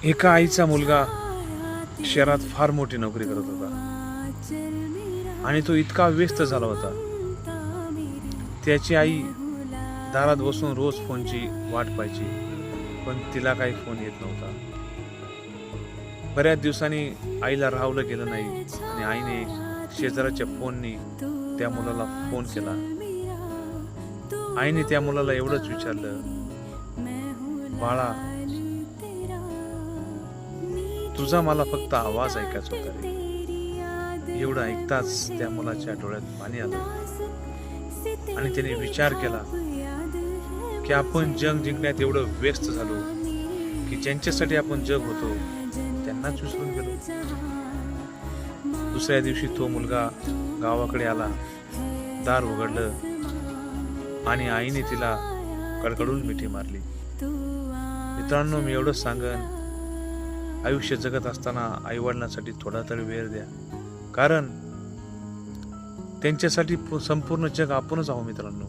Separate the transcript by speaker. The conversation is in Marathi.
Speaker 1: एका आईचा मुलगा शहरात फार मोठी नोकरी करत होता आणि तो इतका व्यस्त झाला होता. त्याची आई दारात बसून रोज फोनची वाट पाहायची, पण तिला काही फोन येत नव्हता. बऱ्याच दिवसांनी आईला राहवलं गेलं नाही आणि आईने शेजाराच्या फोननी त्या मुलाला फोन केला. आईने त्या मुलाला एवढंच विचारलं, बाळा, तुझा मला फक्त आवाज ऐकायचा होता रे. एवढं ऐकताच त्या मुलाच्या डोळ्यात पाणी आलं आणि त्याने विचार केला की आपण जग जिंकण्यात एवढं व्यस्त झालो की ज्यांच्यासाठी आपण जग होतो त्यांनाच विसरून गेलो. दुसऱ्या दिवशी तो मुलगा गावाकडे आला. दार उघडलं आणि आईने तिला कडकडून मिठी मारली. मित्रांनो, मी एवढंच सांगन, आयुष्य जगत असताना आई वडिलांसाठी थोडा तरी वेळ द्या, कारण त्यांच्यासाठी संपूर्ण जग आपणच आहोत मित्रांनो.